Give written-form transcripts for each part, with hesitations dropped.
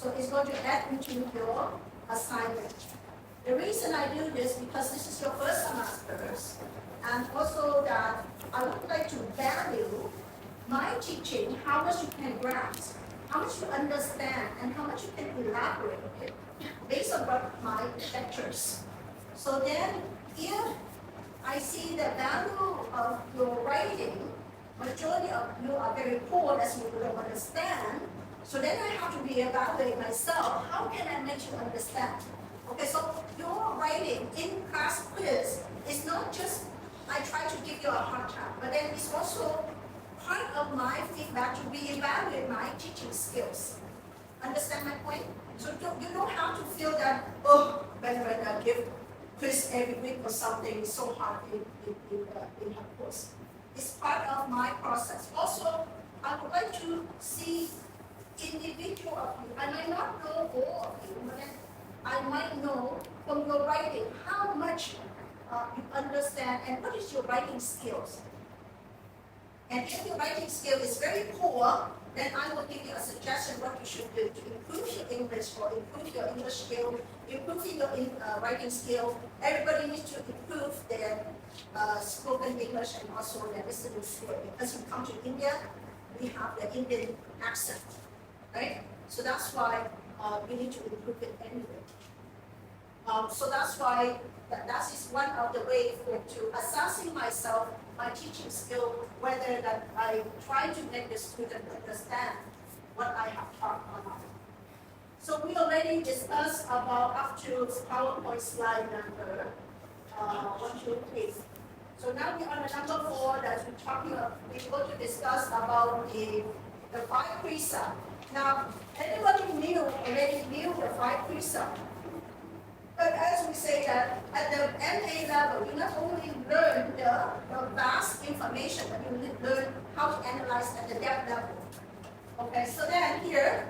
So it's going to add into your assignment. The reason I do this because this is your first semester, and also that I would like to value my teaching, how much you can grasp, how much you understand, and how much you can elaborate it based on what my lectures. So then, if I see the value of your writing, majority of you are very poor, as you don't understand. So then I have to reevaluate myself. How can I make you understand? Okay, so your writing in class quiz is not just I try to give you a hard time, but then it's also part of my feedback to reevaluate my teaching skills. Understand my point? So you don't have to feel that, oh, when I give quiz every week or something, it's so hard in her course. It's part of my process. Also, I would like to see individual of you. I might not know all of you, but I might know from your writing how much you understand and what is your writing skills. And if your writing skill is very poor, then I will give you a suggestion what you should do to improve your English or improve your English skill, improving your writing skill. Everybody needs to improve their spoken English and also their listening skill. Because you come to India, we have the Indian accent, right? So that's why we need to improve it anyway. So that's why that is one of the ways to assessing myself, my teaching skill, whether that I try to make the student understand what I have taught or not. So we already discussed about up to PowerPoint slide number 1, 2, 3. So now we're on the number 4 that we're going to discuss about the 5 precepts. Now, anybody already knew the 5 precepts? But as we say that at the MA level, you not only learn the vast information, but you learn how to analyze at the depth level. Okay, so then here,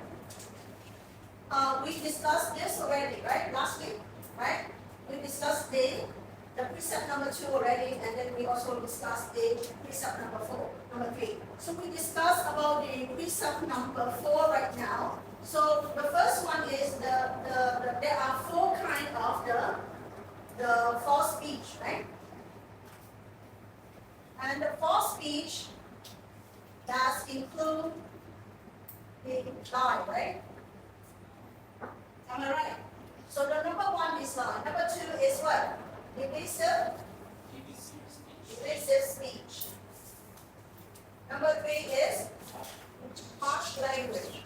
we discussed this already, right? Last week, right? We discussed the precept number 2 already, and then we also discussed the precept number 3. So we discussed about the precept number 4 right now. So the first one is there are 4 kinds of the false speech, right? And the false speech does include the lie, right? Am I right? So the number 1 is lie. Number 2 is what? Evasive speech. Number 3 is harsh language.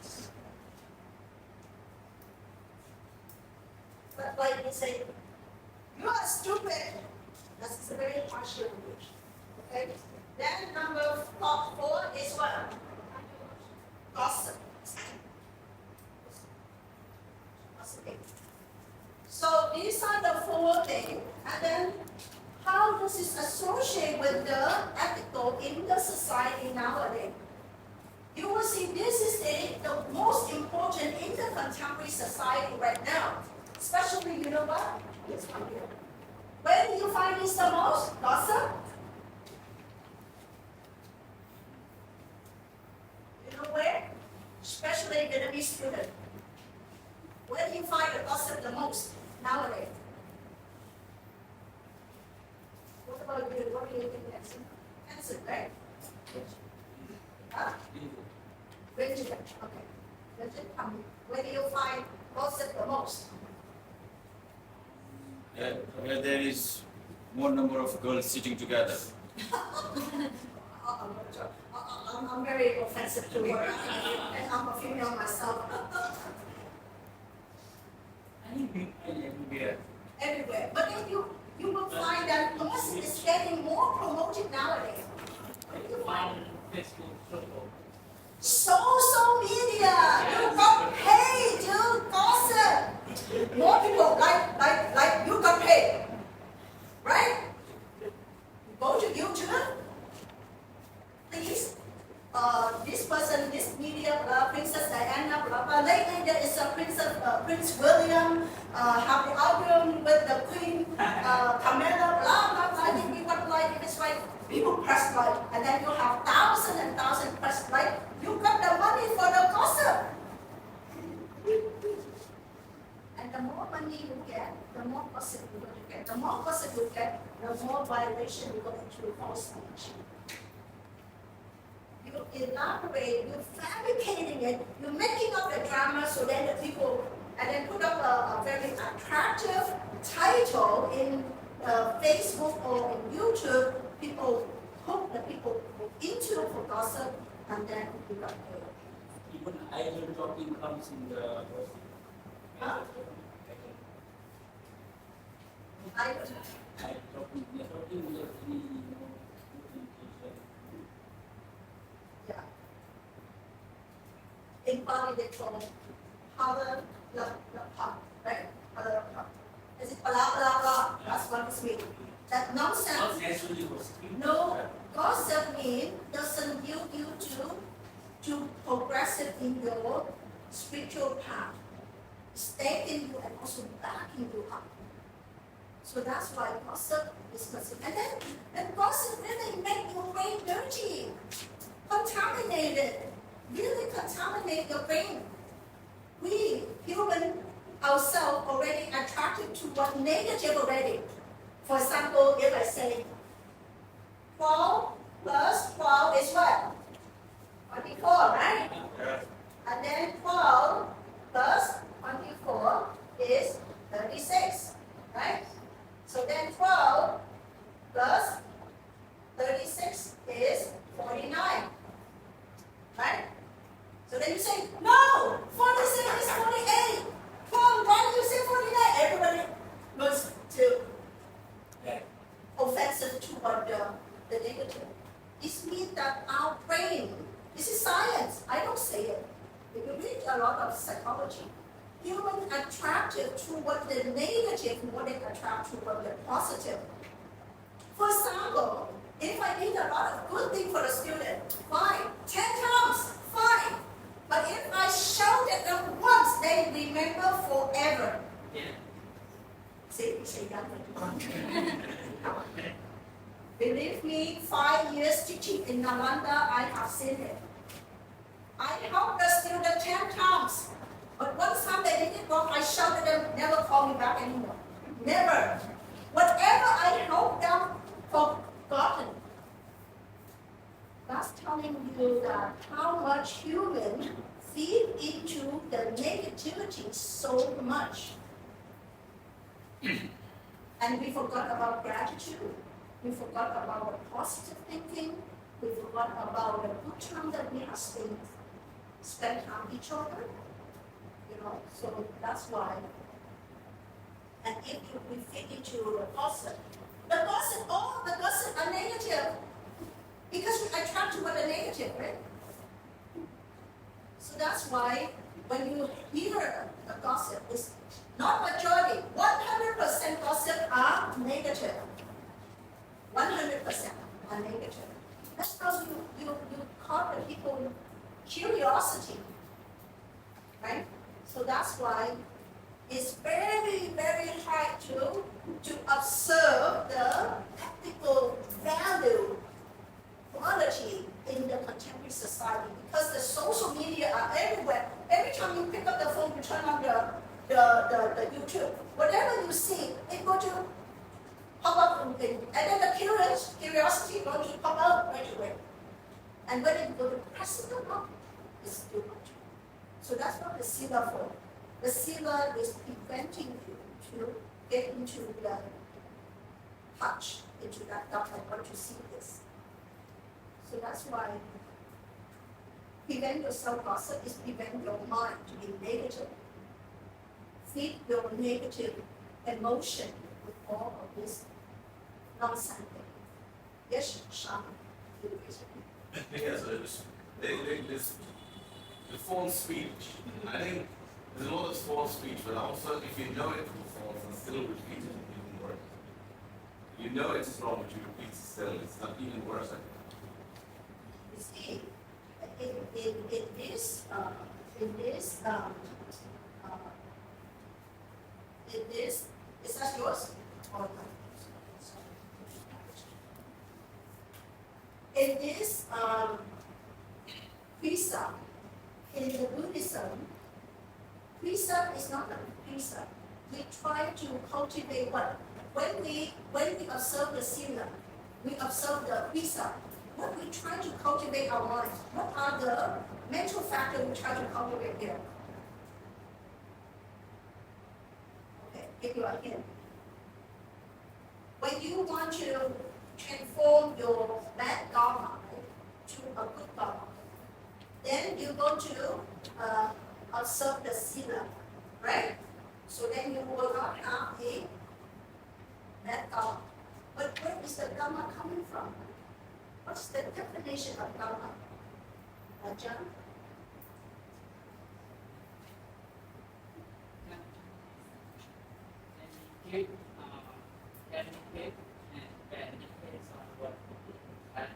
But like we say, you are stupid. That's a very harsh language. Okay? Then number 4 is what? Gossip. So these are the 4 things. And then how does this associate with the ethical in the society nowadays? You will see this is the most important in the contemporary society right now. Especially, you know what? This one here. Where do you find this the most? Gossip? You know where? Especially Vietnamese students. Where do you find the gossip the most nowadays? What about you? What do you think that's answer, right? Huh? Religion. Okay. Religion. Where do you find gossip the most? Where there is more number of girls sitting together. I'm very offensive to her, and I'm a female myself. Everywhere. But then you will find that gossip is getting more promoted nowadays. You find social media. You got paid to gossip. More people like you got paid, right? Go to YouTube, please. This person, this media, Princess Diana, blah blah. Lately there is a Prince William, have the album with the Queen Camilla, blah blah blah. If you want like, if it's like people press like, and then you have thousands and thousands press like. You got the money for the gossip. violation, you go into false speech. You elaborate, you're fabricating it, you're making up a drama so then the people, and then put up a very attractive title in Facebook or in YouTube, people hook the people into for gossip, and then you got paid. Even idle talking comes in the Huh? I don't know. idle talking without any notification. Yeah. In Bali they call it halal lapap, right? Halal lapap. Is it blah blah blah? That's what it's mean. That nonsense. Not naturally positive. No, gossip mean doesn't build you to progressive in your spiritual path, staying you and also backing you up. So that's why gossip is considered. And gossip really make your brain dirty, contaminated, really contaminate your brain. We human ourselves already attracted to what negative already. For example, if I say 12 plus 12 is what? 24, right? Yeah. And then 12 plus 24 is 36, right? So then 12 plus 36 is 49, right? So then you say, no, 46 is 48. Well, why do you say 49? Everybody goes to Yeah. offensive toward the negative. This means that our brain, this is science, I don't say it. If you read a lot of psychology, humans attracted toward the negative more than attract toward the positive. For example, if I did a lot of good thing for a student, fine, 10 times, fine. But if I shout at them once, they remember forever. Yeah. See, you say that. Believe me, 5 years teaching in Nalanda, I have seen it. I helped the student 10 times. But one time they did it wrong, I shouted them, never call me back anymore. Never. Whatever I helped them, forgotten. That's telling you that how much human feed into the negativity so much. And we forgot about gratitude. We forgot about the positive thinking. We forgot about the good time that we have spent on each other. You know, so that's why. And if we fit into the gossip all the gossip are negative. Because we attract to what are negative, right? So that's why when you hear a gossip, it's not majority. 100% gossip are negative. 100% are negative. That's how you caught the people curiosity, right? So that's why it's very, very hard to observe the ethical value, quality in the contemporary society because the social media are everywhere. Every time you pick up the phone, you turn on the YouTube, whatever you see, it going to pop up and then the curiosity going to pop out right away. And when it go to press it up, it's too much. So that's what the sila for. The sila is preventing you to get into the touch, into that dark. I want to see this. So that's why prevent yourself gossip is prevent your mind to be negative. Feed your negative emotion with all of this nonsense. Yes, Shama. Yes, this the false speech. I think there's a lot of false speech, but also if you know it's false and still repeat it, it's even worse. You know it's wrong, but you repeat it still, it's not even worse. I think. You see, is that yours? Or not? In this precept, in the Buddhism, precept is not a precept. We try to cultivate what? when we observe the sinner, we observe the precept, what we try to cultivate our mind. What are the mental factors we try to cultivate here? Okay, give you a hint. When you want to transform your bad karma to a good karma, then you go to observe the sila, right? So then you will not have a bad karma. But where is the karma coming from? What's the definition of karma? John? Communicate and benefits on what we do. But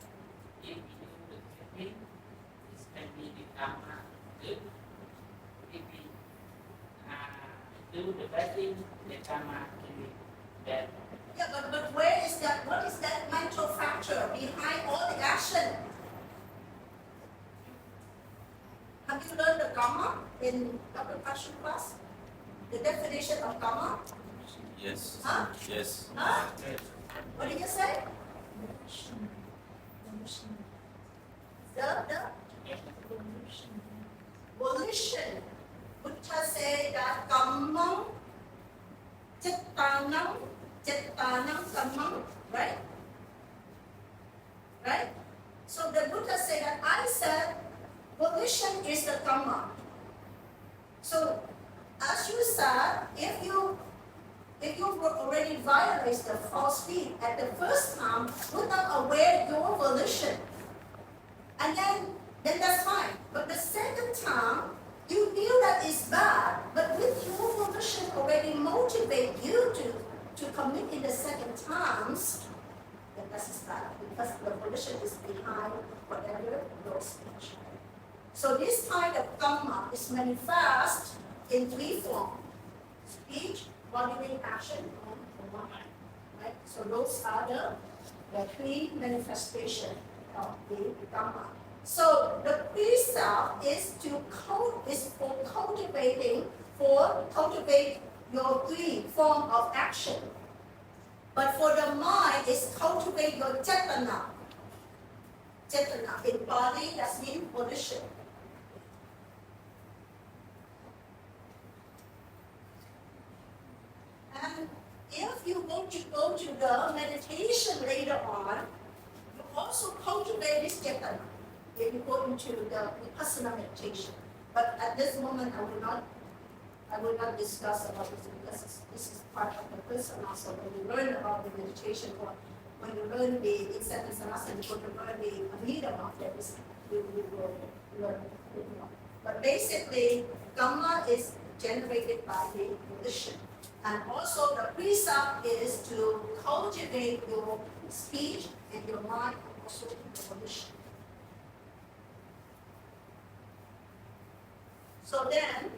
if we do the good thing, this can be the karma good. If we do the bad thing, the karma can be bad. Yeah, but where is that? What is that mental factor behind all the action? Have you learned the karma in Dr. Passion class? The definition of karma? Yes. Huh? Yes. Huh? What did you say? The volition. Buddha say that kammam, chittanam kammam, right? Right? So the Buddha said that I said volition is the karma. So as you said, if you already violate the false speed at the first time without aware your volition, and then that's fine. But the second time, you knew that it's bad, but with your volition already motivate you to commit in the second times, then that's bad because the volition is behind whatever your speech. So this kind of karma is manifest in three forms: speech, bodily action, and mind. Right? So those are the three manifestations of the karma. So the precept is for cultivate your three form of action. But for the mind, is cultivate your cetana. Cetana in body, that means volition. And if you want to go to the meditation later on, you also cultivate this cetana. If you go into the vipassana meditation. But at this moment, I will not discuss about this because this is part of the personal. So when you learn about the meditation, or when you learn the incentive sanasana, you go to learn the amida of this, you will learn it more. But basically, karma is generated by the volition. And also the precept is to cultivate your speech and your mind, and also the volition. So then,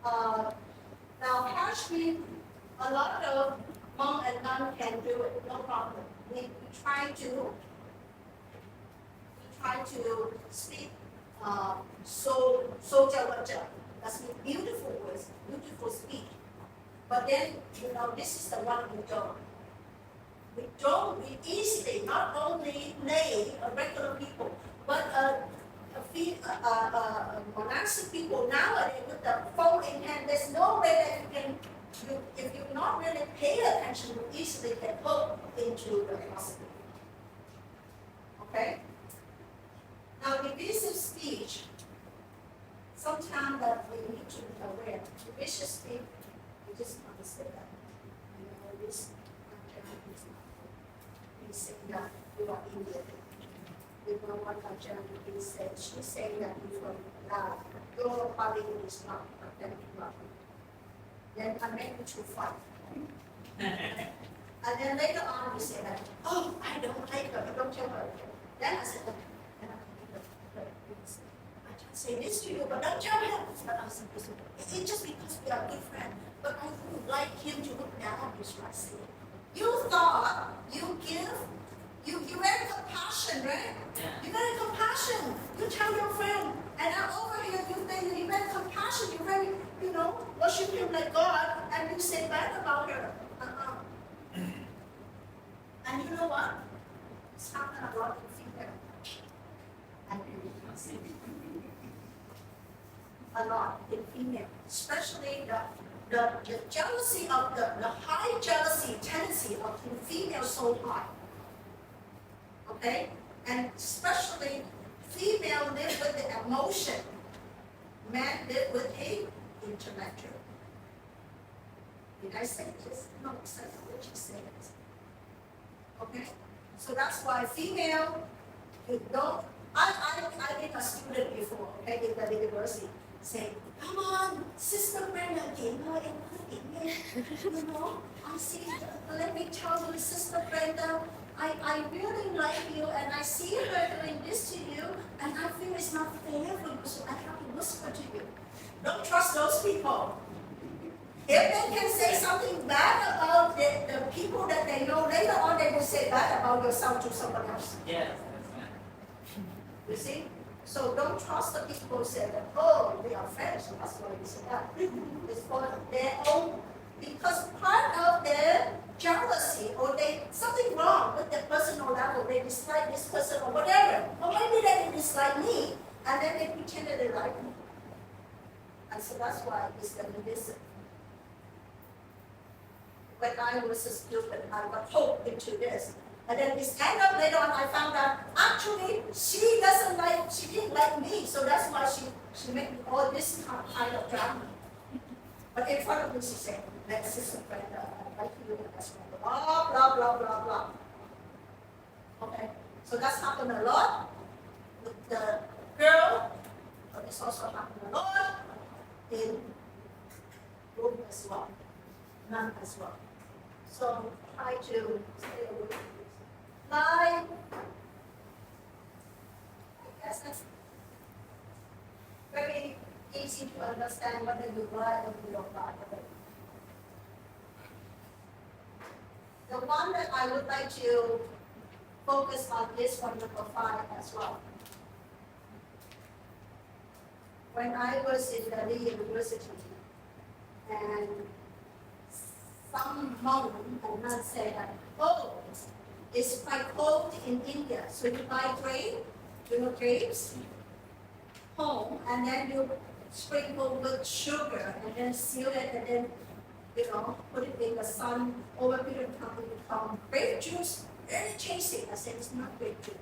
now partially, a lot of monk and nun can do it, no problem. We try to speak soja vaja. That's beautiful words, beautiful speech. But then, this is the one we don't. We easily, not only lay regular people, but monastic people nowadays with the phone in hand, there's no way that you can, if you not really pay attention, you easily get hooked into the philosophy. Okay? Now, divisive speech, sometimes that we need to be aware. Divisive speech, we just understand that. This is not. We say that you are Indian. We know what Ajahn said. She's saying that your body is not authentic love. Then I make you to fight. And then later on we say that, oh, I don't like her, don't tell her. Then I said, I just say this to you, but don't tell him. But I said, it's just because we are good friends. But I wouldn't like him to look down his right. You thought you very compassion, right? Yeah. You very compassion. You tell your friend, and now over here you think you very compassion. You very, worship him like God, and you say bad about her. know what? It's happened a lot in female. And a lot in female, especially the jealousy of the high jealousy tendency of the female so high. Okay? And especially female live with the emotion, men live with the intellectual. Did I say this? No, psychology says it. Okay? So that's why female, you don't, I've been a student before, okay, in the university, saying, come on, sister Brenda, you know, I see, let me tell you, sister Brenda, I really like you and I see her doing this to you and I feel it's not fair for you, so I have to whisper to you. Don't trust those people. If they can say something bad about the people that they know, later on they will say bad about yourself to someone else. Yes, that's right. You see? So don't trust the people who say that, oh, we are friends, so that's why we say that. It's for their own, because part of their jealousy or something wrong with the personal level, they dislike this person or whatever. Or maybe they didn't dislike me, and then they pretend that they like me. And so that's why it's the divisive. When I was a student, I got hooked into this. And then this end up later on, I found out actually she didn't like me, so that's why she made all this kind of drama. But in front of me, she said, my sister friend, I like you as well, blah, blah, blah, blah, blah. Okay, so that's happened a lot with the girl, but it's also happened a lot in group as well, none as well. So try to stay away from this. I guess that's very easy to understand whether you lie or you don't lie. The one that I would like to focus on is one number 5 as well. When I was in Delhi University, and some monk and nun said that, oh, it's quite cold in India, so you buy grapes, home, and then you sprinkle with sugar, and then seal it, and then, put it in the sun. Over a period of time, it become grape juice, very tasty. I said, it's not grape juice.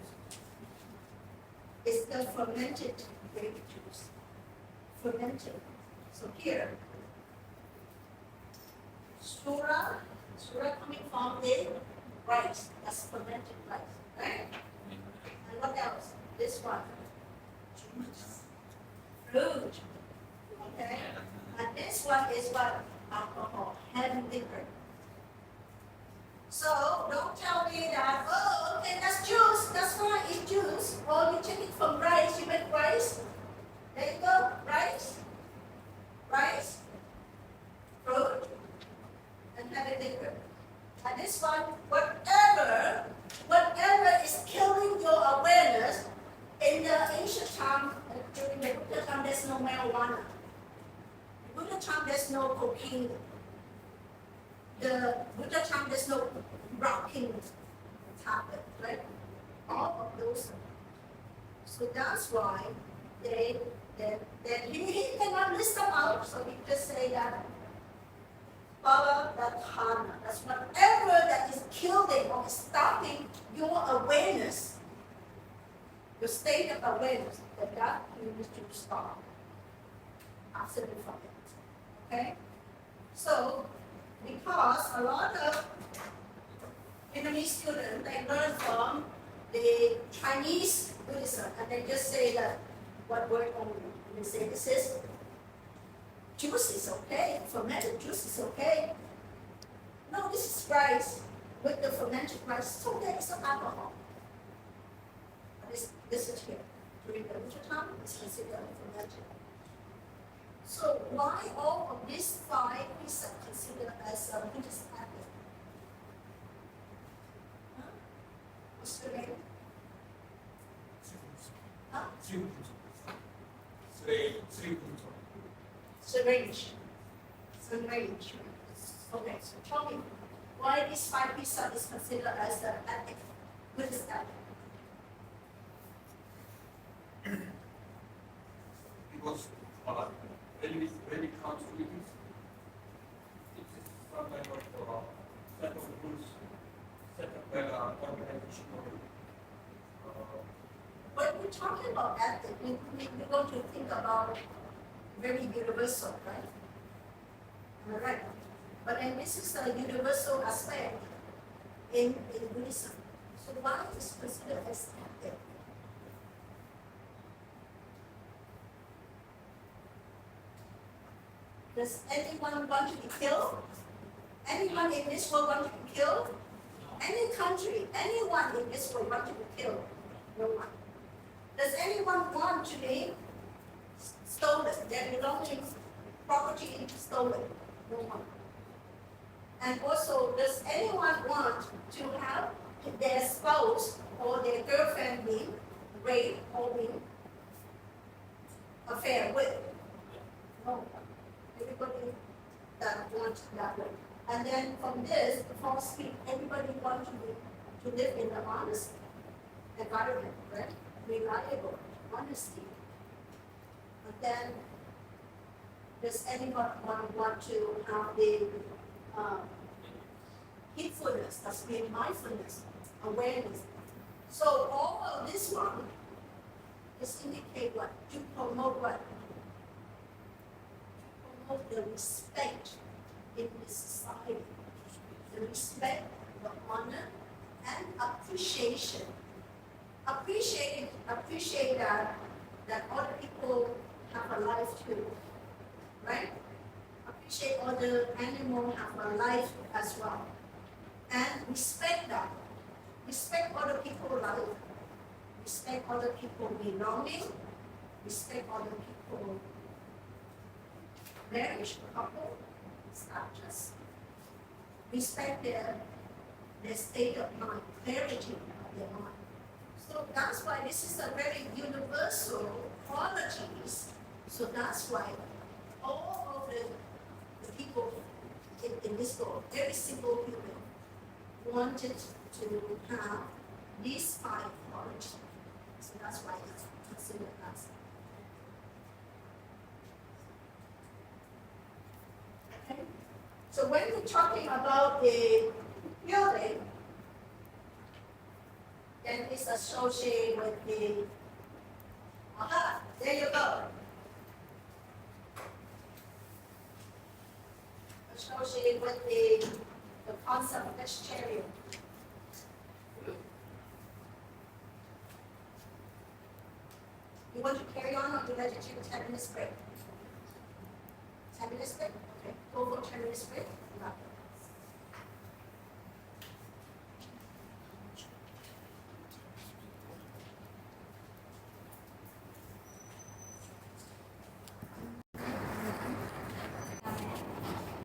It's the fermented grape juice. Fermented. So here, Sura coming from the rice, that's fermented rice, right? And what else? This one, juice, fruit, okay? And this one is what? Alcohol, heavy liquor. So don't tell me that, oh, okay, that's juice, that's fine, eat juice. Or you take it from rice, you make rice. There you go, rice, fruit, and heavy liquor. And this one, whatever is killing your awareness, in the ancient time, during the Buddha time, there's no marijuana. In Buddha time, there's no cocaine. The Buddha time, there's no rocking happen, right? All of those. So that's why he cannot list them out, so he just say that follow that karma. That's whatever that is killing or stopping your awareness, your state of awareness, that you need to stop. Absolutely from it. Okay? So, because a lot of Vietnamese students, they learn from the Chinese Buddhism, and they just say that one word only. And they say, this is juice is okay, fermented juice is okay. No, this is rice with the fermented rice. It's okay, it's not alcohol. But this is here. During the winter time, it's considered fermented. So why all of these 5 precepts considered as a Buddhist habit? Huh? What's the name? Huh? Syringe. Okay, so tell me, why this 5 precepts is considered as the ethic, Buddhist ethic. Because when it comes to it, it's some kind of set of rules, set of organization. When we're talking about ethic, we're going to think about very universal, right? Am I right? But then this is a universal aspect in Buddhism. So why is it considered as ethic? Does anyone want to be killed? Anyone in this world want to be killed? Any country, anyone in this world want to be killed? No one. Does anyone want to be stolen? Their belongings, property stolen? No one. And also, does anyone want to have their spouse or their girlfriend be raped or be affair with? No. Everybody that wants that way. And then from this, the false speech, everybody wants to live in an honest environment, right? Reliable, honesty. But then, does anyone want to have the heedfulness, that's being mindfulness, awareness? So all of this one is indicate what? To promote what? Promote the respect in this society, the respect, the honor, and appreciation. Appreciate that other people have a life too, right? Appreciate other animals have a life as well, and respect that. Respect other people's life. Respect other people's belonging. Respect other people's marriage, couple. Status. Respect their state of mind, clarity of their mind. So that's why this is a very universal qualities. So that's why all of the people in this world, very simple people, wanted to have these 5 qualities. So that's why it's considered as. Okay? So when we're talking about the building, then it's associated with the, aha, there you go. Associated with the concept of vegetarian. You want to carry on or do I just take a 10-minute break? 10 minutes break? Okay, go for 10 minutes break.